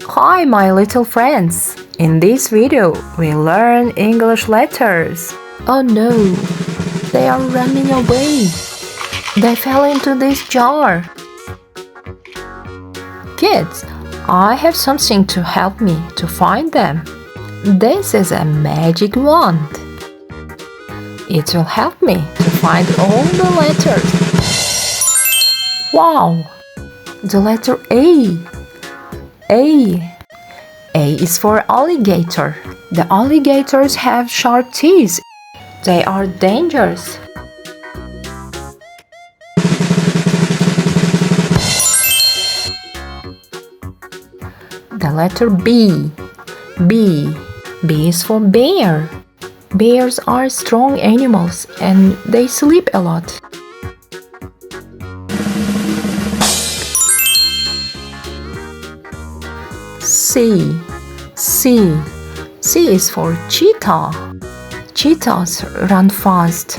Hi, my little friends! In this video, we learn English letters. Oh no, they are running away. They fell into this jar. Kids, I have something to help me to find them. This is a magic wand. It will help me to find all the letters. Wow! The letter A. A is for alligator. The alligators have sharp teeth. They are dangerous. The letter B. B is for bear. Bears are strong animals and they sleep a lot. C is for cheetah. Cheetahs run fast.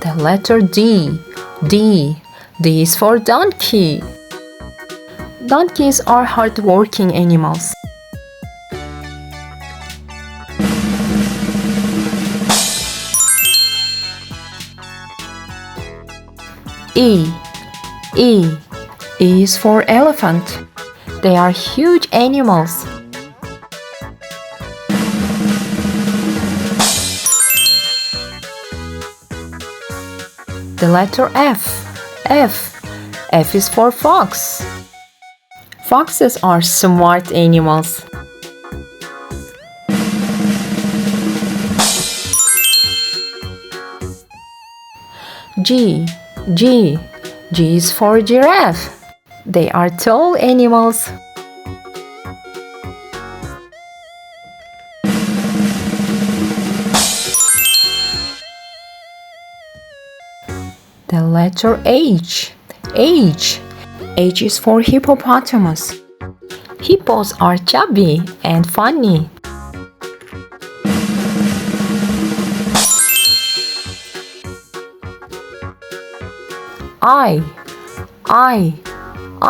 The letter D is for donkey. Donkeys are hard-working animals. E is for elephant. They are huge animals. The letter F is for fox. Foxes are smart animals. G is for giraffe. They are tall animals. The letter H is for hippopotamus. Hippos are chubby and funny. I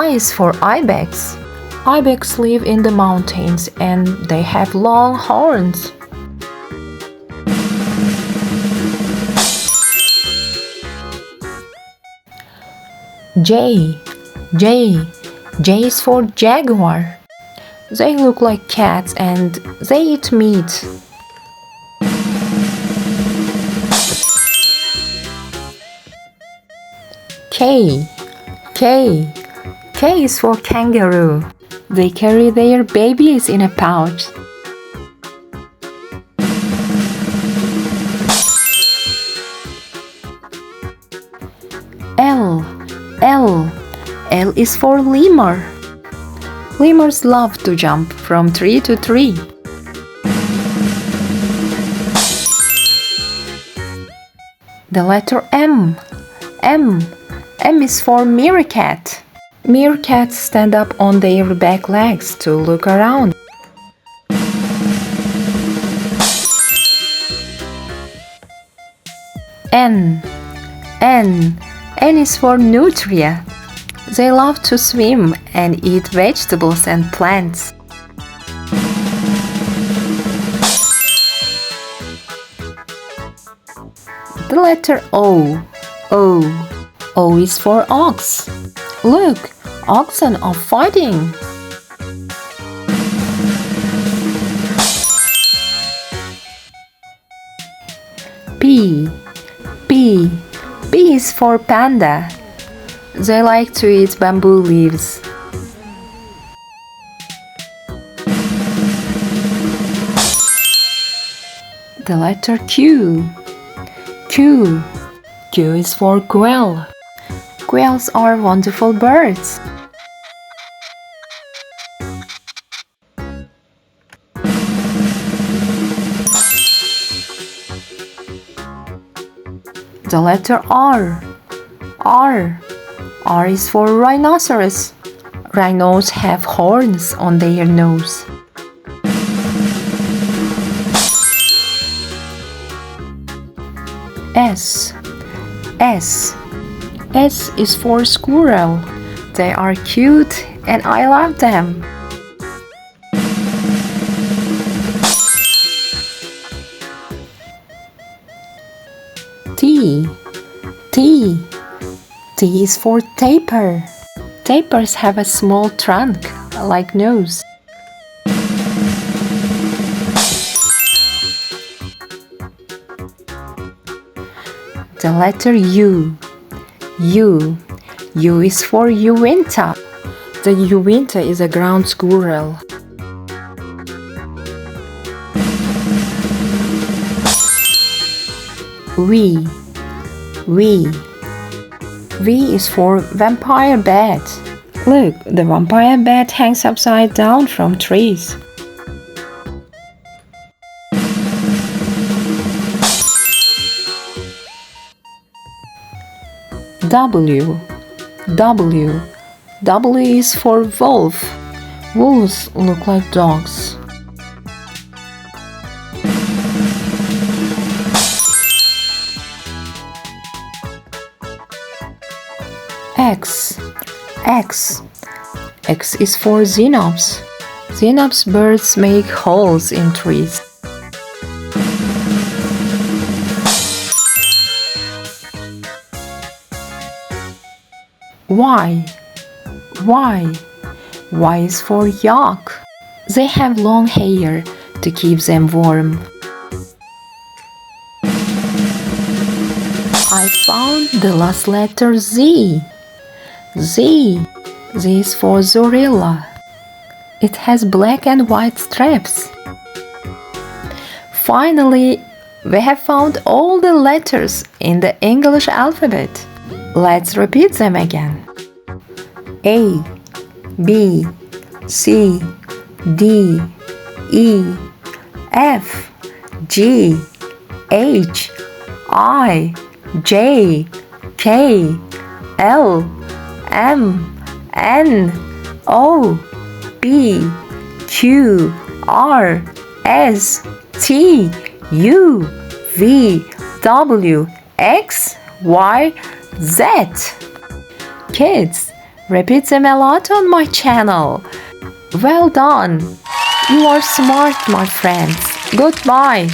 is for ibex. Ibex live in the mountains and they have long horns. J is for jaguar. They look like cats and they eat meat. K is for kangaroo. They carry their babies in a pouch. L is for lemur. Lemurs love to jump from tree to tree. The letter M is for meerkat. Meerkats stand up on their back legs to look around. N is for nutria. They love to swim and eat vegetables and plants. The letter O is for ox. Look, oxen are fighting. P is for panda. They like to eat bamboo leaves. The letter Q is for quail. Quails are wonderful birds. The letter R is for rhinoceros. Rhinos have horns on their nose. S S. S is for squirrel. They are cute and I love them. T. T. T is for tapir. Tapirs have a small trunk, like nose. The letter U. U. U is for Uinta. The Uinta is a ground squirrel. V. V. V is for vampire bat. Look, the vampire bat hangs upside down from trees. W. W. W is for wolf. Wolves look like dogs. X. X. X is for xenops. Xenops birds make holes in trees. Y. Y. Y is for yak. They have long hair to keep them warm. I found the last letter Z. Z. Z is for zorilla. It has black and white stripes. Finally, we have found all the letters in the English alphabet. Let's repeat them again. A, B, C, D, E, F, G, H, I, J, K, L, M, N, O, P, Q, R, S, T, U, V, W, X, Y, Z. Kids, repeat them a lot on my channel. Well done! You are smart, my friends. Goodbye!